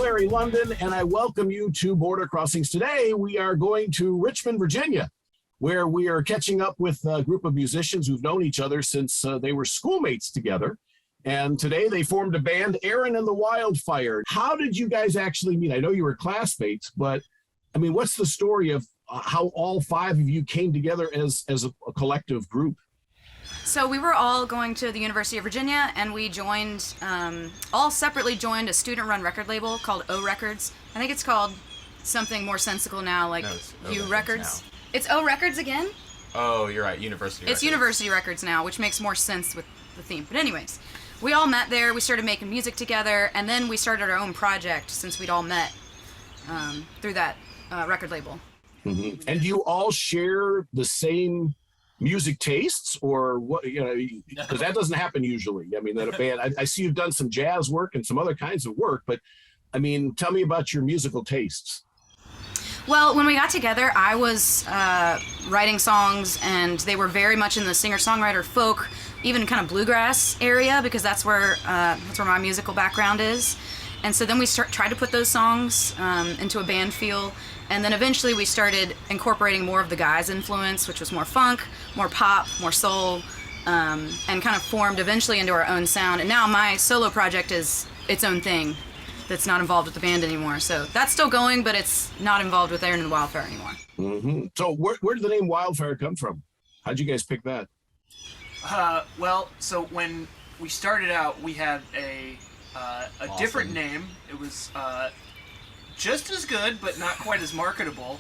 Larry London, and I welcome you to Border Crossings. Today, we are going to Richmond, Virginia, where we are catching up with a group of musicians who've known each other since they were schoolmates together. And today they formed a band, Erin and the Wildfire. How did you guys actually meet? I know you were classmates, but I mean, what's the story of how all five of you came together as a collective group? So we were all going to the University of Virginia, and we joined, all separately joined a student-run record label called O Records. I think it's called something more sensical now, like U Records. Now. It's O Records again? Oh, you're right, University Records. It's University Records now, which makes more sense with the theme. But anyways, we all met there, we started making music together, and then we started our own project since we'd all met through that record label. Mm-hmm. And do you all share the same music tastes, or what? You know, because that doesn't happen usually. I mean, that a band. I see you've done some jazz work and some other kinds of work, but I mean, tell me about your musical tastes. Well, when we got together, I was writing songs, and they were very much in the singer-songwriter, folk, even kind of bluegrass area, because that's where my musical background is. And so then we tried to put those songs into a band feel. And then eventually we started incorporating more of the guys' influence, which was more funk, more pop, more soul, and kind of formed eventually into our own sound. And now my solo project is its own thing that's not involved with the band anymore. So that's still going, but it's not involved with Erin and Wildfire anymore. Mm-hmm. So where did the name Wildfire come from? How'd you guys pick that? Well, so when we started out, we had a different name. It was just as good, but not quite as marketable.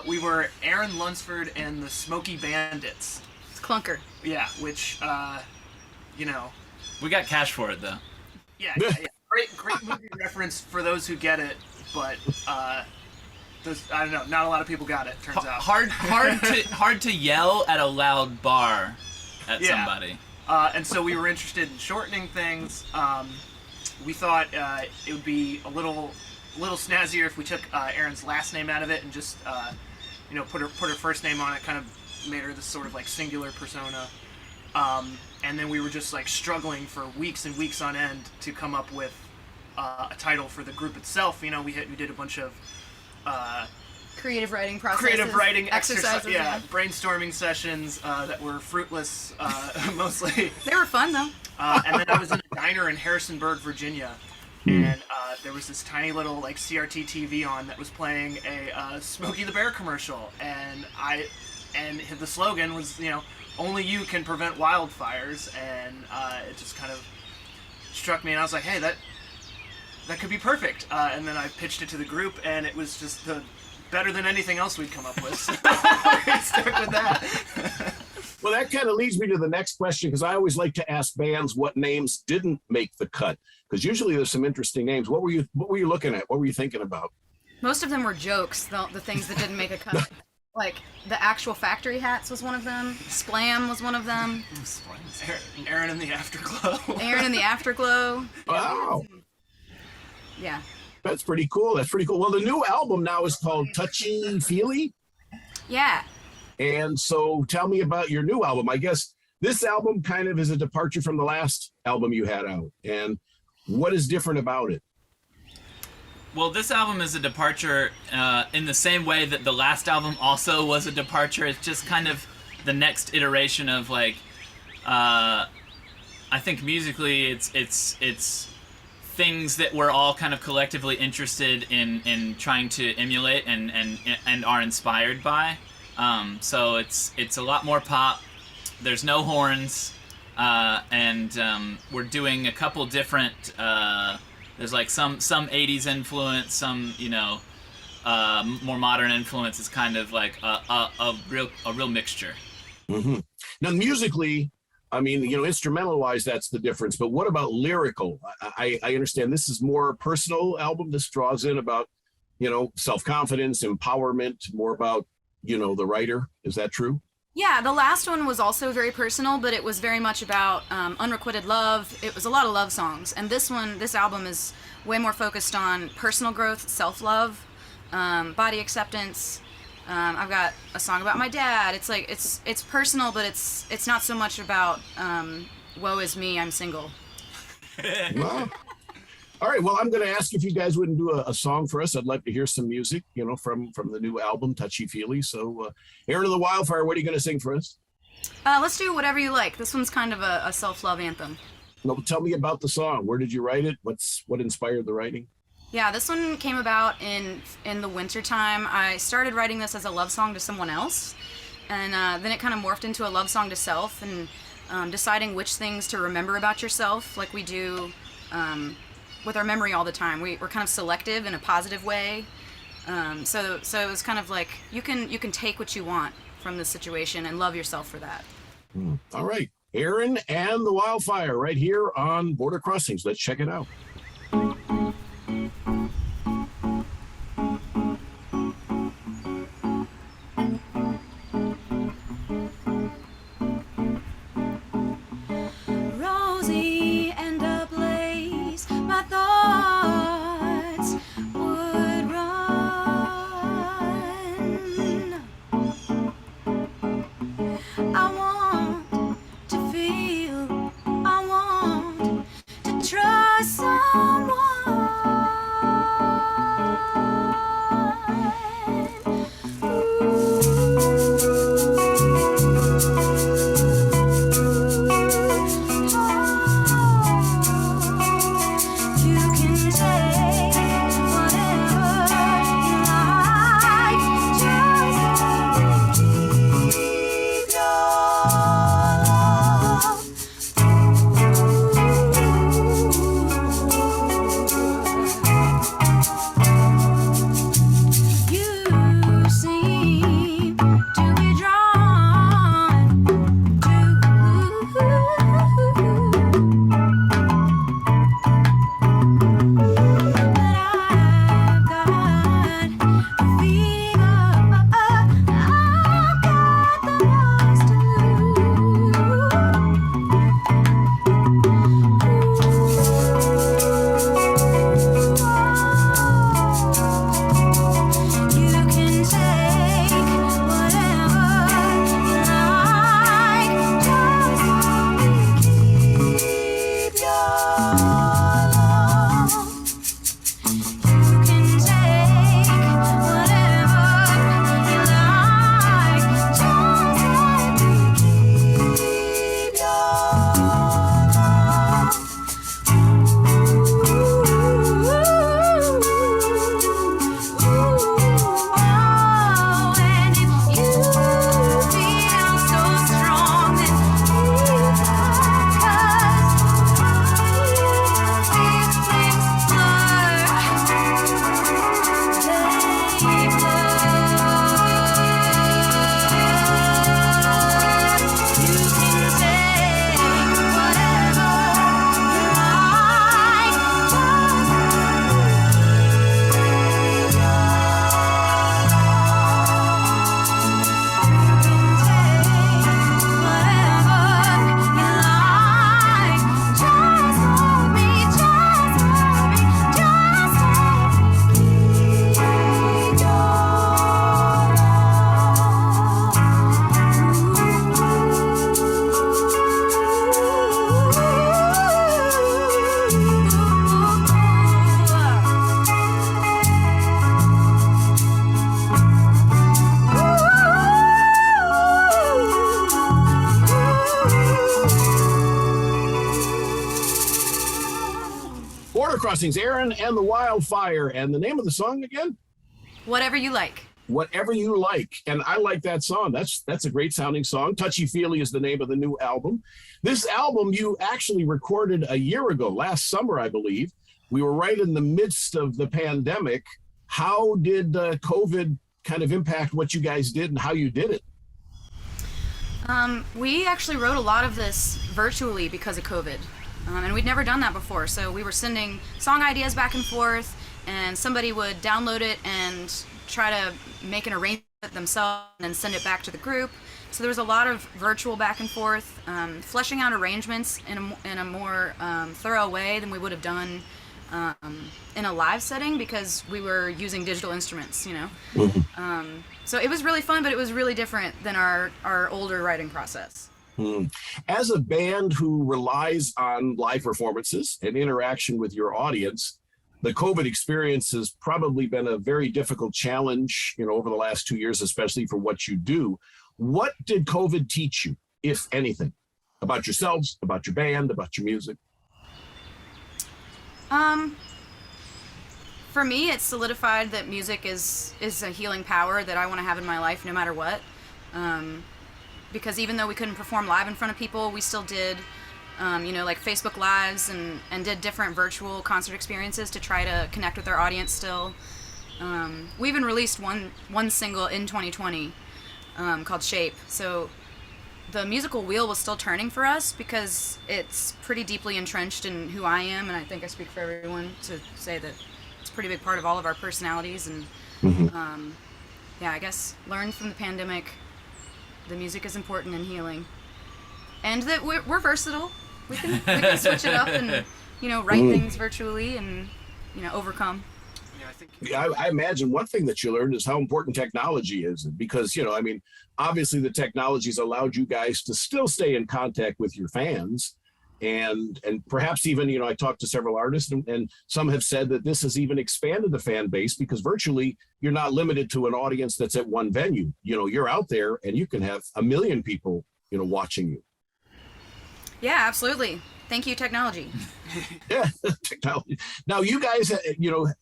We were Erin Lunsford and the Smoky Bandits. It's clunker. Yeah, which, you know. We got cash for it, though. Yeah. Great movie reference for those who get it, but I don't know, not a lot of people got it, turns out. Hard to yell at a loud bar at somebody. And so we were interested in shortening things. We thought it would be a little snazzier if we took Erin's last name out of it and just put her first name on it. Kind of made her this sort of like singular persona. And then we were just like struggling for weeks and weeks on end to come up with a title for the group itself. You know, we did a bunch of creative writing processes, creative writing exercises, brainstorming sessions that were fruitless mostly. They were fun though. And then I was in a diner in Harrisonburg, Virginia, and there was this tiny little like CRT TV on that was playing a Smokey the Bear commercial, and the slogan was, you know, only you can prevent wildfires, and it just kind of struck me, and I was like, hey, that could be perfect. And then I pitched it to the group, and it was just better than anything else we'd come up with. So we stuck with that. Well, that kind of leads me to the next question, because I always like to ask bands what names didn't make the cut, because usually there's some interesting names. What were you looking at? What were you thinking about? Most of them were jokes, the things that didn't make a cut. Like the actual factory hats was one of them. Splam was one of them. Erin in the Afterglow. Erin in the Afterglow. Wow. Yeah. That's pretty cool. Well, the new album now is called Touchy Feely. Yeah. And so tell me about your new album. I guess this album kind of is a departure from the last album you had out. And what is different about it? Well, this album is a departure in the same way that the last album also was a departure. It's just kind of the next iteration of like, I think musically it's things that we're all kind of collectively interested in trying to emulate and are inspired by. So it's a lot more pop. There's no horns, and we're doing a couple different. There's like some 80s influence, some more modern influence. It's kind of like a real mixture. Mm-hmm. Now musically, I mean, instrumental-wise, that's the difference. But what about lyrical? I understand this is more personal album. This draws in about, self-confidence, empowerment, more about, the writer. Is that true? Yeah, the last one was also very personal, but it was very much about unrequited love. It was a lot of love songs. And this album is way more focused on personal growth, self-love, body acceptance. I've got a song about my dad. It's like it's personal, but it's not so much about woe is me, I'm single. Well, All right. Well, I'm going to ask if you guys wouldn't do a song for us. I'd like to hear some music, from the new album, Touchy Feely. So, Erin of the Wildfire, what are you going to sing for us? Let's do Whatever You Like. This one's kind of a self-love anthem. Well, tell me about the song. Where did you write it? What inspired the writing? Yeah, this one came about in the wintertime. I started writing this as a love song to someone else, and then it kind of morphed into a love song to self, and deciding which things to remember about yourself, like we do with our memory all the time. We're kind of selective in a positive way. So it was kind of like you can take what you want from this situation and love yourself for that. All right. Erin and the Wildfire right here on Border Crossings. Let's check it out. Rosy and ablaze, my thoughts would run. I want to feel, I want to trust someone. You can take whatever you like, just keep your You seem to be drawn to but I've got the fever. I've got the most to lose. You can take whatever you like, just keep your love. You can take whatever you like, just keep your and if you feel so strong, then keep on, 'cause feelings blur, they blur. You can take whatever you like, Border Crossings, Erin and the Wildfire. And the name of the song again? Whatever You Like. Whatever You Like. And I like that song. That's a great sounding song. Touchy Feely is the name of the new album. This album you actually recorded a year ago, last summer, I believe. We were right in the midst of the pandemic. How did COVID kind of impact what you guys did and how you did it? We actually wrote a lot of this virtually because of COVID. And we'd never done that before. So we were sending song ideas back and forth, and somebody would download it and try to make an arrangement themselves and then send it back to the group. So there was a lot of virtual back and forth, fleshing out arrangements in a more thorough way than we would have done in a live setting, because we were using digital instruments, Mm-hmm. So it was really fun, but it was really different than our older writing process. Hmm. As a band who relies on live performances and interaction with your audience, the COVID experience has probably been a very difficult challenge, over the last 2 years, especially for what you do. What did COVID teach you, if anything, about yourselves, about your band, about your music? For me, it solidified that music is a healing power that I want to have in my life no matter what. Because even though we couldn't perform live in front of people, we still did, like Facebook Lives and did different virtual concert experiences to try to connect with our audience still. We even released one single in 2020 called Shape. So the musical wheel was still turning for us because it's pretty deeply entrenched in who I am, and I think I speak for everyone to say that it's a pretty big part of all of our personalities. And I guess learned from the pandemic the music is important in healing, and that we're versatile. We can switch it up and write things virtually and overcome. I imagine one thing that you learned is how important technology is, because obviously the technology's allowed you guys to still stay in contact with your fans, and perhaps even I talked to several artists, and some have said that this has even expanded the fan base, because virtually you're not limited to an audience that's at one venue. You're out there and you can have 1 million people watching you. Yeah, absolutely. Thank you, technology. Yeah, technology. Now you guys,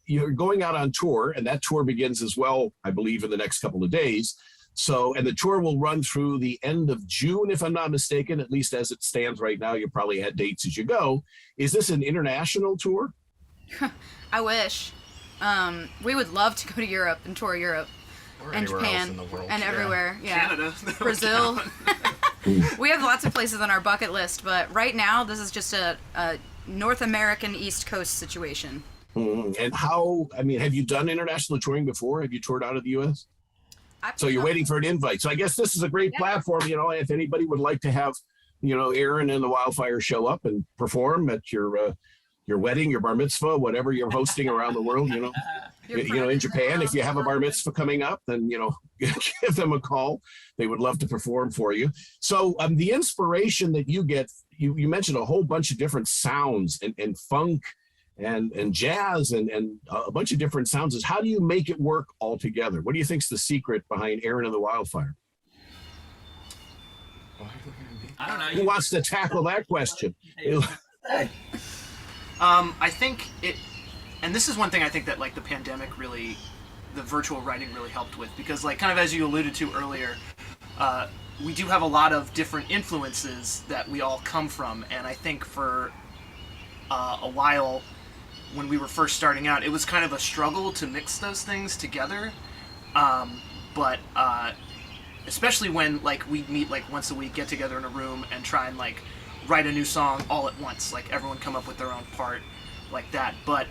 you're going out on tour, and that tour begins as well, I believe, in the next couple of days. So, and the tour will run through the end of June, if I'm not mistaken, at least as it stands right now. You probably had dates as you go. Is this an international tour? I wish. We would love to go to Europe and tour Europe and Japan in the world. and everywhere. Yeah. Canada. Brazil. We have lots of places on our bucket list, but right now this is just a North American East Coast situation. And how, have you done international touring before? Have you toured out of the U.S.? So you're waiting for an invite. So I guess this is a great platform, if anybody would like to have, Erin and the Wildfire show up and perform at your wedding, your bar mitzvah, whatever you're hosting around the world, in Japan. If you have a bar mitzvah coming up, then, give them a call. They would love to perform for you. So the inspiration that you get, you mentioned a whole bunch of different sounds and funk and jazz and a bunch of different sounds. Is how do you make it work all together? What do you think's the secret behind Erin and the Wildfire? I don't know. Who wants to tackle that question? I think and this is one thing I think that the pandemic really, the virtual writing really helped with, because kind of as you alluded to earlier, we do have a lot of different influences that we all come from, and I think for a while when we were first starting out, it was kind of a struggle to mix those things together, but especially when we'd meet once a week, get together in a room and try and write a new song all at once, everyone come up with their own part like that. But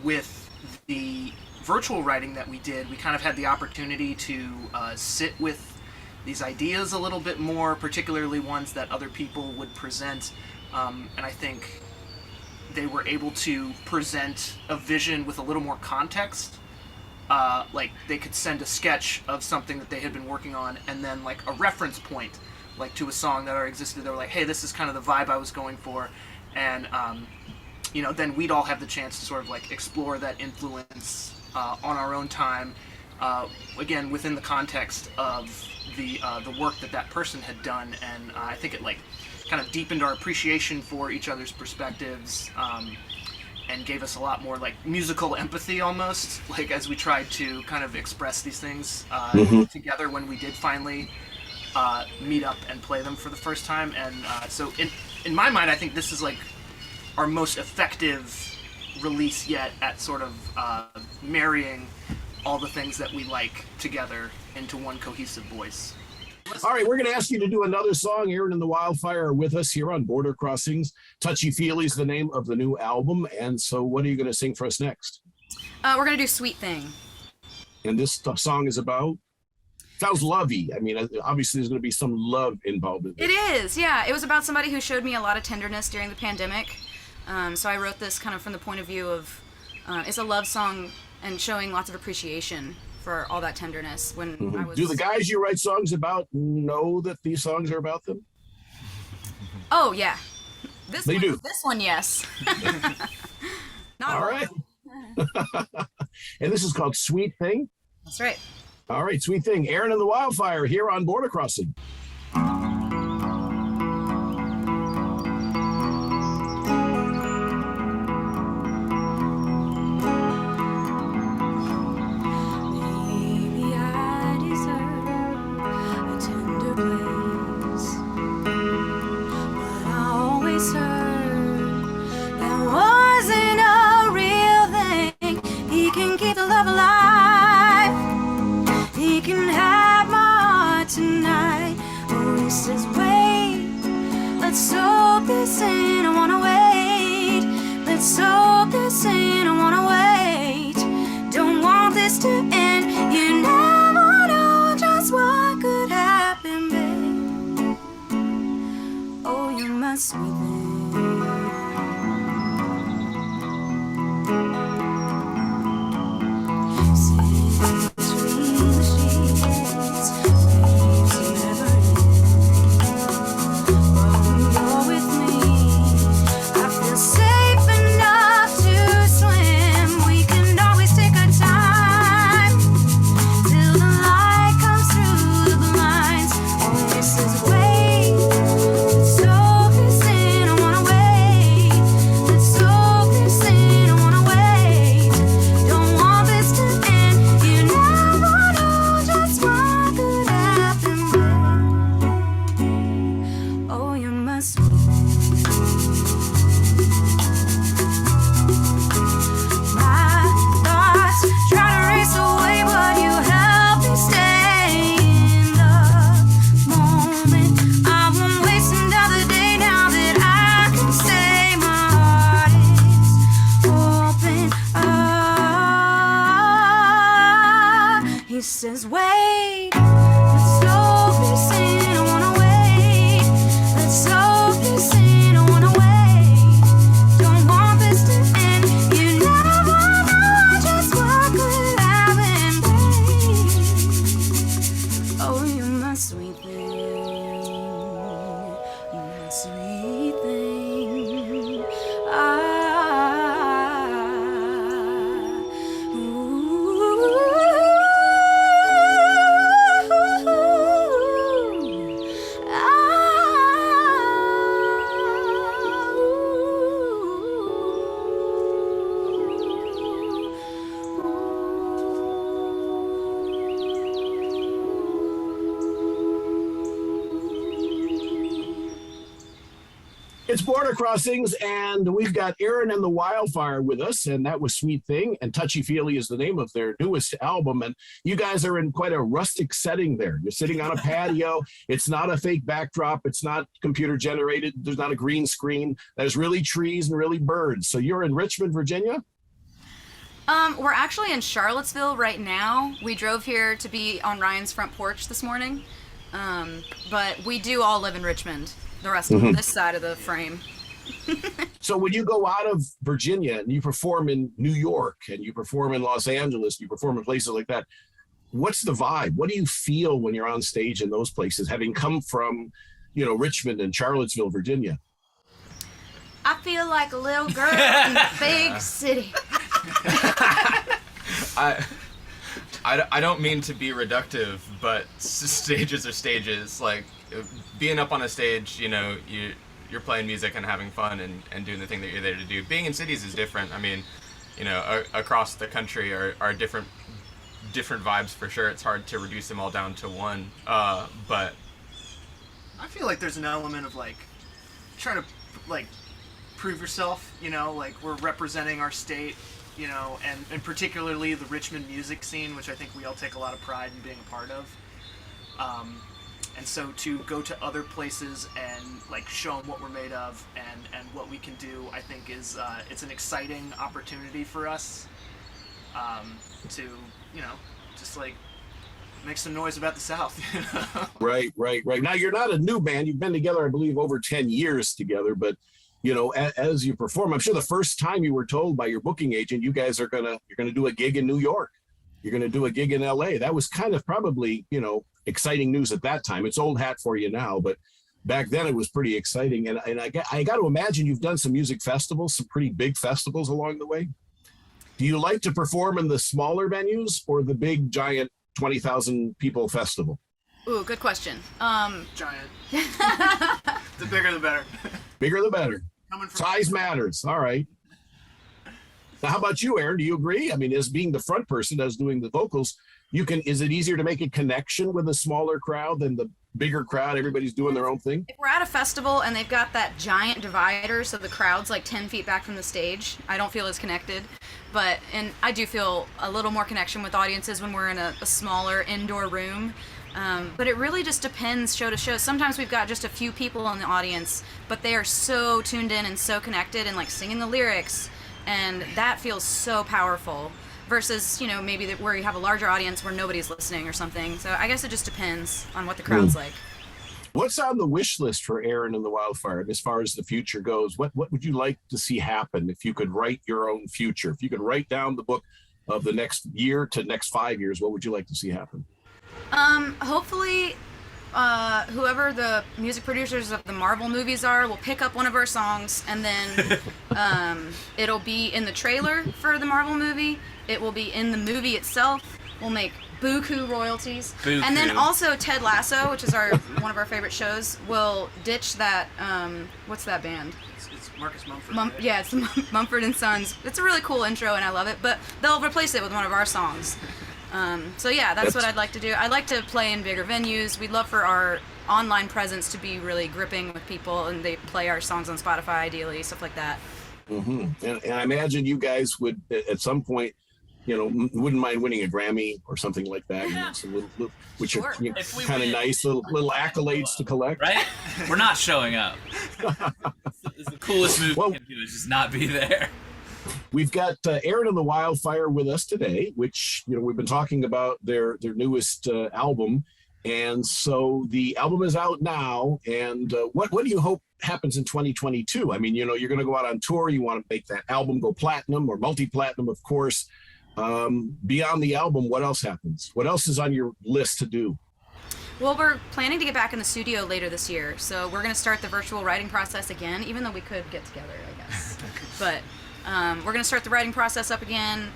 with the virtual writing that we did, we kind of had the opportunity to sit with these ideas a little bit more, particularly ones that other people would present, and I think they were able to present a vision with a little more context. They could send a sketch of something that they had been working on, and then a reference point to a song that already existed. They were like, hey, this is kind of the vibe I was going for, and then we'd all have the chance to sort of explore that influence on our own time, again within the context of the work that person had done, and I think it kind of deepened our appreciation for each other's perspectives, and gave us a lot more musical empathy almost, as we tried to kind of express these things together when we did finally meet up and play them for the first time. And so in my mind, I think this is our most effective release yet at sort of marrying all the things that we like together into one cohesive voice. All right, we're going to ask you to do another song. Erin and the Wildfire are with us here on Border Crossings. Touchy Feely is the name of the new album. And so what are you going to sing for us next? We're going to do Sweet Thing. And this song is about? Sounds lovey. Obviously there's going to be some love involved in it. It is, yeah. It was about somebody who showed me a lot of tenderness during the pandemic. So I wrote this kind of from the point of view of, it's a love song and showing lots of appreciation for all that tenderness when I was. Do the guys you write songs about know that these songs are about them? Oh yeah, They do. This one, yes. Not All right. And this is called Sweet Thing? That's right. All right, Sweet Thing. Erin and the Wildfire here on Border Crossing. Maybe I deserve a tender place, but I always heard that wasn't a real thing. He can keep the love alive. He can have my heart tonight. Oh, he says, wait, let's soak this in. I wanna wait. Let's soak this in. I wanna wait. Don't want this to end. You never know just what could happen, babe. Oh, you're my sweet thing. Sitting between the sheets, waves never end. But when you're with me, I feel safe enough to swim. We can always take our time till the light comes through the blinds. Oh, this is wait, let's soak this in. I wanna wait. Let's soak this in. I wanna wait. Don't want this to end. You never know just what could happen, babe. Oh, you're my sweet thing. My thoughts try to race away, but you help me stay in the moment. I won't waste another day now that I can say my heart is open. He says, wait, let's soak this in. I wanna wait. Let's soak this in. I wanna wait. Don't want this to end. You never know just what could happen, babe. Oh, you're my sweet thing. My sweet thing. It's Border Crossings, and we've got Erin and the Wildfire with us, and that was Sweet Thing, and Touchy Feely is the name of their newest album, and you guys are in quite a rustic setting there. You're sitting on a patio. It's not a fake backdrop. It's not computer generated. There's not a green screen. There's really trees and really birds. So you're in Richmond, Virginia? We're actually in Charlottesville right now. We drove here to be on Ryan's front porch this morning, but we do all live in Richmond. The rest of this side of the frame. So when you go out of Virginia and you perform in New York and you perform in Los Angeles, you perform in places like that, what's the vibe? What do you feel when you're on stage in those places, having come from, you know, Richmond and Charlottesville, Virginia? I feel like a little girl in the big city. I don't mean to be reductive, but stages are stages. Like being up on a stage, you know, you're playing music and having fun and doing the thing that you're there to do. Being in cities is different. I mean, you know, across the country are different vibes for sure. It's hard to reduce them all down to one. But I feel like there's an element of like trying to like prove yourself, you know, like we're representing our state, you know, and particularly the Richmond music scene, which I think we all take a lot of pride in being a part of. And so to go to other places and like show them what we're made of and what we can do, I think is it's an exciting opportunity for us to, you know, just like make some noise about the South. You know? Right. Now you're not a new band. You've been together, I believe, over 10 years together. But you know, as you perform, I'm sure the first time you were told by your booking agent, you guys you're gonna do a gig in New York. You're going to do a gig in LA. That was kind of probably, exciting news at that time. It's old hat for you now, but back then it was pretty exciting. And I got to imagine you've done some music festivals, some pretty big festivals along the way. Do you like to perform in the smaller venues or the big, giant 20,000 people festival? Ooh, good question. Giant. The bigger the better. Bigger the better. Coming from Size matters. All right. Now, how about you, Erin? Do you agree? I mean, as being the front person, as doing the vocals, is it easier to make a connection with a smaller crowd than the bigger crowd? Everybody's doing their own thing? If we're at a festival and they've got that giant divider, so the crowd's like 10 feet back from the stage, I don't feel as connected. And I do feel a little more connection with audiences when we're in a smaller indoor room. But it really just depends show to show. Sometimes we've got just a few people in the audience, but they are so tuned in and so connected and like singing the lyrics, and that feels so powerful. Versus, maybe where you have a larger audience where nobody's listening or something. So I guess it just depends on what the crowd's like. What's on the wish list for Erin and the Wildfire as far as the future goes? What would you like to see happen if you could write your own future? If you could write down the book of the next year to next 5 years, what would you like to see happen? Hopefully, whoever the music producers of the Marvel movies are will pick up one of our songs, and then it'll be in the trailer for the Marvel movie. It will be in the movie itself. We'll make buku royalties. Buku. And then also Ted Lasso, which is one of our favorite shows, will ditch that, what's that band? It's Marcus Mumford. Yeah, it's Mumford and Sons. It's a really cool intro and I love it, but they'll replace it with one of our songs. So yeah, that's what I'd like to do. I'd like to play in bigger venues. We'd love for our online presence to be really gripping with people, and they play our songs on Spotify ideally, stuff like that. Mm-hmm. And I imagine you guys would at some point, wouldn't mind winning a Grammy or something like that. Some little which Sure. are If we kind of win, nice little accolades to collect. Right? We're not showing up. It's the coolest move we can do is just not be there. We've got Erin and the Wildfire with us today, which we've been talking about their newest album, and so the album is out now. And what do you hope happens in 2022? I mean, you're going to go out on tour. You want to make that album go platinum or multi-platinum, of course. Beyond the album, what else happens? What else is on your list to do? Well, we're planning to get back in the studio later this year, so we're going to start the virtual writing process again, even though we could get together, I guess. But we're going to start the writing process up again,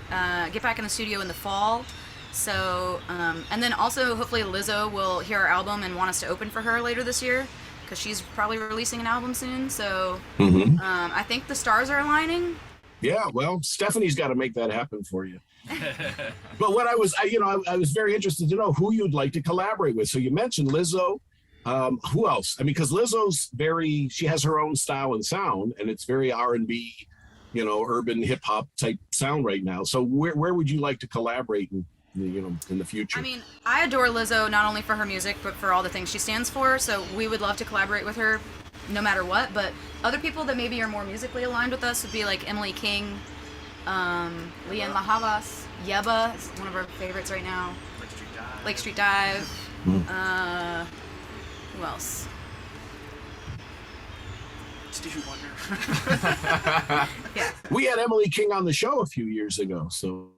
get back in the studio in the fall. So, and then also hopefully Lizzo will hear our album and want us to open for her later this year, because she's probably releasing an album soon. So I think the stars are aligning. Yeah, well, Stephanie's got to make that happen for you. But what I was very interested to know who you'd like to collaborate with. So you mentioned Lizzo. Who else? I mean, because Lizzo's she has her own style and sound, and it's very R&B, urban hip hop type sound right now. So where would you like to collaborate in the future? I mean, I adore Lizzo not only for her music, but for all the things she stands for. So we would love to collaborate with her no matter what. But other people that maybe are more musically aligned with us would be like Emily King, Leanne La Havas, Yeba is one of our favorites right now. Lake Street Dive. Who else? Stevie Wonder. Yeah. We had Emily King on the show a few years ago, so.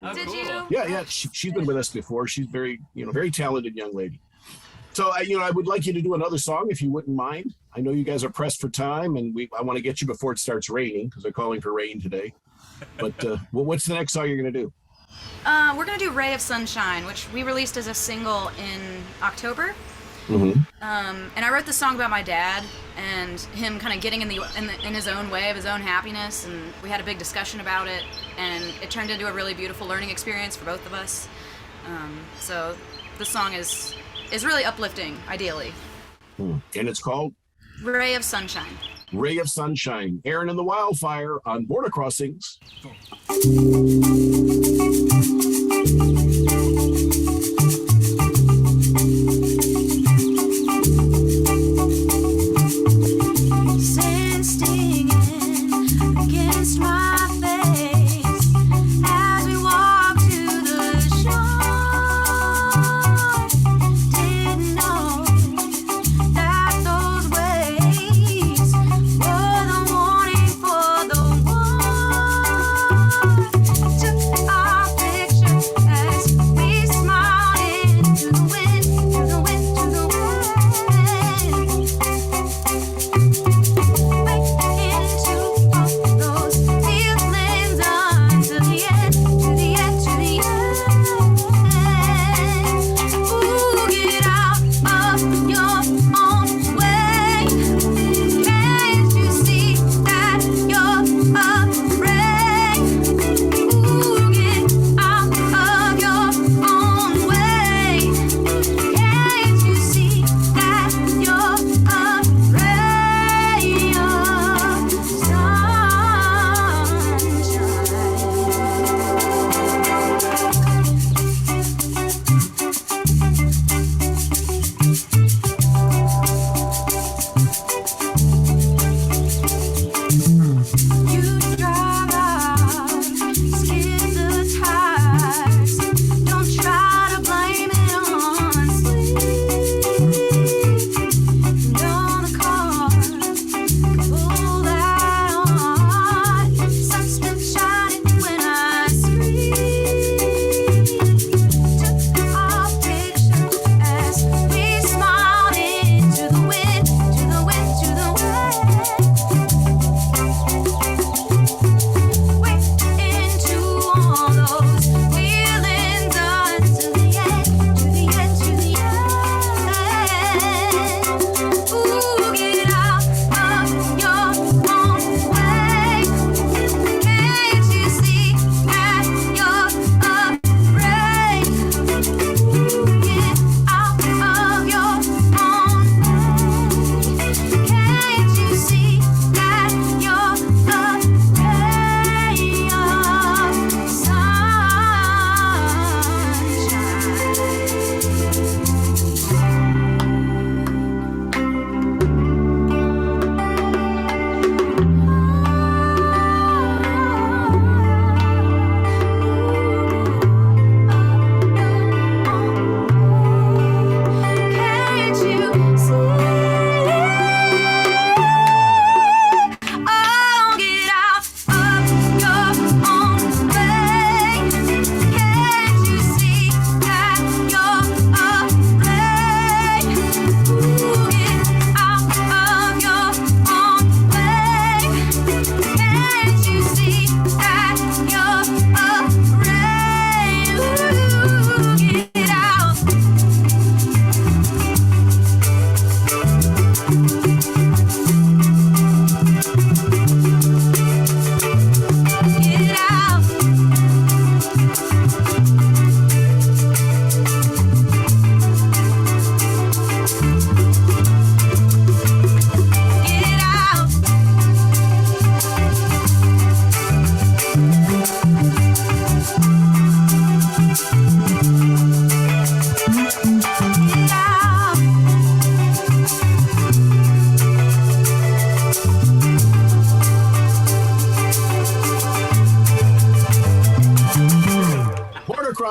Oh, Did cool. you? Yeah, she's been with us before. She's very talented young lady. So I would like you to do another song if you wouldn't mind. I know you guys are pressed for time, and I want to get you before it starts raining because they're calling for rain today. But what's the next song you're going to do? We're gonna do "Ray of Sunshine," which we released as a single in October. Mm-hmm. And I wrote this song about my dad and him kind of getting in his own way of his own happiness, and we had a big discussion about it, and it turned into a really beautiful learning experience for both of us. So the song is really uplifting, ideally. And it's called "Ray of Sunshine." Ray of Sunshine. Erin and the Wildfire on Border Crossings. I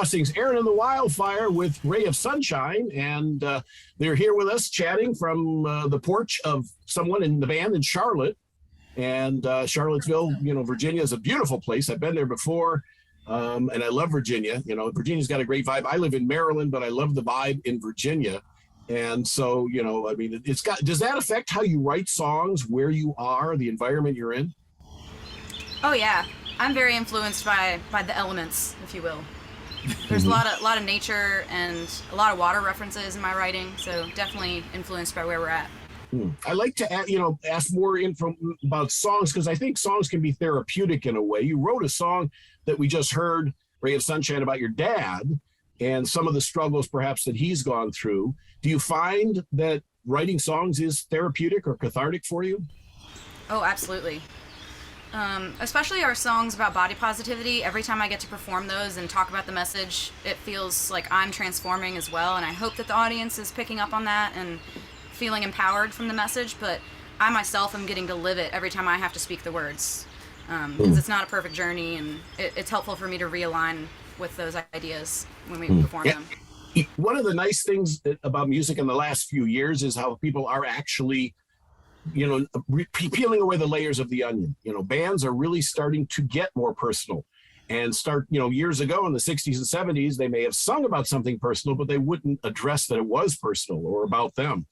Crossings, Erin and the Wildfire with Ray of Sunshine, and they're here with us chatting from the porch of someone in the band in Charlotte. And Charlottesville, Virginia is a beautiful place. I've been there before, and I love Virginia. Virginia's got a great vibe. I live in Maryland, but I love the vibe in Virginia. And so, does that affect how you write songs, where you are, the environment you're in? Oh yeah, I'm very influenced by the elements, if you will. There's a lot of nature and a lot of water references in my writing, so definitely influenced by where we're at. I like to ask more info about songs, because I think songs can be therapeutic in a way. You wrote a song that we just heard, Ray of Sunshine, about your dad and some of the struggles perhaps that he's gone through. Do you find that writing songs is therapeutic or cathartic for you? Oh, absolutely. Especially our songs about body positivity. Every time I get to perform those and talk about the message, it feels like I'm transforming as well, and I hope that the audience is picking up on that and feeling empowered from the message, but I myself am getting to live it every time I have to speak the words, because it's not a perfect journey, and it's helpful for me to realign with those ideas when we perform them. One of the nice things about music in the last few years is how people are actually peeling away the layers of the onion. Bands are really starting to get more personal and start, years ago in the 60s and 70s, they may have sung about something personal, but they wouldn't address that it was personal or about them.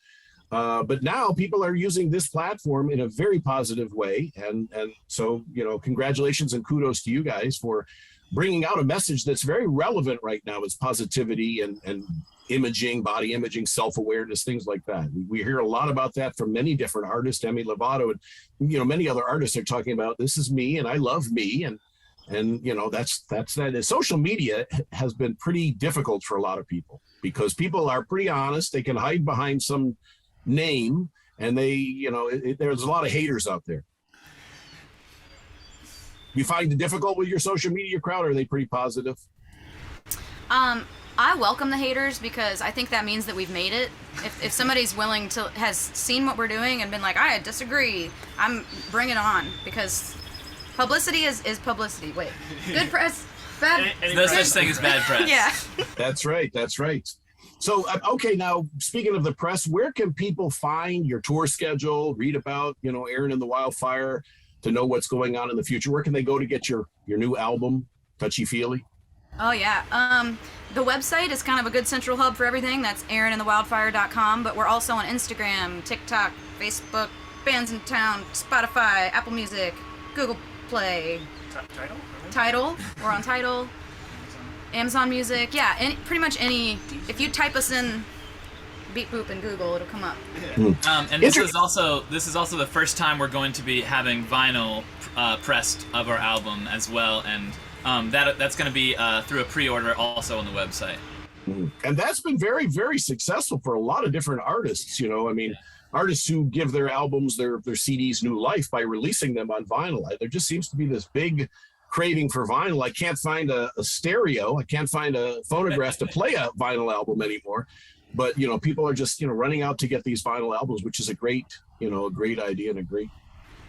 But now people are using this platform in a very positive way. And so, congratulations and kudos to you guys for bringing out a message that's very relevant right now. It's positivity and imaging, body imaging, self-awareness, things like that. We hear a lot about that from many different artists. Demi Lovato and many other artists are talking about, this is me and I love me, and that's that. Social media has been pretty difficult for a lot of people because people are pretty honest. They can hide behind some name, and there's a lot of haters out there. You find it difficult with your social media crowd, or are they pretty positive? I welcome the haters because I think that means that we've made it. If somebody's has seen what we're doing and been like, I disagree, bring it on, because publicity is publicity. Wait, good press, bad. No such thing as bad press. Yeah. That's right. So, okay, now speaking of the press, where can people find your tour schedule, read about, Erin and the Wildfire, to know what's going on in the future? Where can they go to get your new album, Touchy Feely? Oh, yeah. The website is kind of a good central hub for everything. That's erinandthewildfire.com, but we're also on Instagram, TikTok, Facebook, Bands in Town, Spotify, Apple Music, Google Play. Tidal? Tidal. We're on Tidal. Amazon Music, yeah, pretty much any. If you type us in Beat Boop in Google, it'll come up. And this is also the first time we're going to be having vinyl pressed of our album as well, and that's going to be through a pre-order also on the website. And that's been very, very successful for a lot of different artists. You know, I mean, artists who give their albums, their CDs new life by releasing them on vinyl. There just seems to be this big craving for vinyl. I can't find a stereo. I can't find a phonograph to play a vinyl album anymore. But, you know, people are just, you know, running out to get these vinyl albums, which is a great idea and a great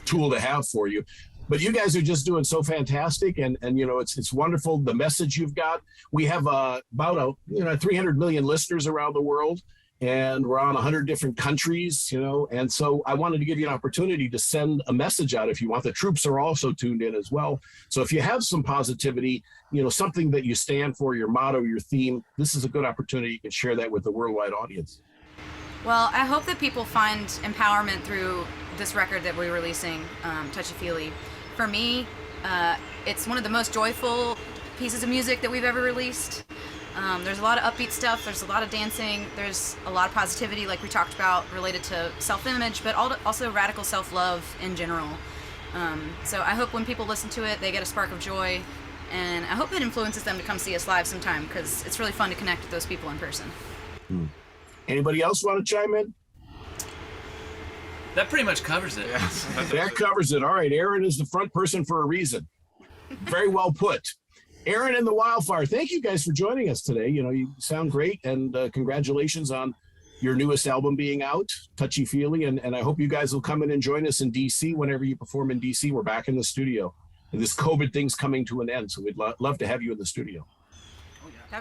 tool to have for you. But you guys are just doing so fantastic, and you know, it's wonderful, the message you've got. We have about 300 million listeners around the world, and we're on 100 different countries, you know, and so I wanted to give you an opportunity to send a message out if you want. The troops are also tuned in as well. So if you have some positivity, you know, something that you stand for, your motto, your theme, this is a good opportunity. You can share that with the worldwide audience. Well, I hope that people find empowerment through this record that we're releasing, Touchy Feely. For me, it's one of the most joyful pieces of music that we've ever released. There's a lot of upbeat stuff, there's a lot of dancing, there's a lot of positivity, like we talked about, related to self-image, but also radical self-love in general. So I hope when people listen to it, they get a spark of joy, and I hope it influences them to come see us live sometime, because it's really fun to connect with those people in person. Anybody else want to chime in? That pretty much covers it. Yes. That covers it. All right, Erin is the front person for a reason. Very well put. Erin and the Wildfire, thank you guys for joining us today. You know, you sound great, and congratulations on your newest album being out, Touchy Feely, and I hope you guys will come in and join us in D.C. whenever you perform in D.C. We're back in the studio, and this COVID thing's coming to an end, so we'd love to have you in the studio.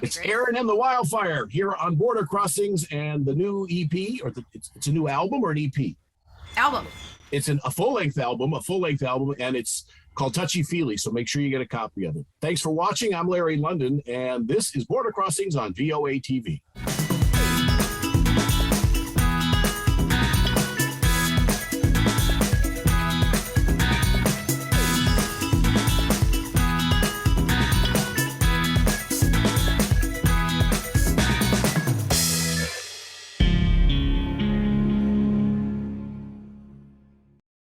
It's great. Erin and the Wildfire here on Border Crossings, and the new EP, or it's a new album or an EP? Album. It's a full-length album, and it's called Touchy Feely, so make sure you get a copy of it. Thanks for watching. I'm Larry London, and this is Border Crossings on VOA TV.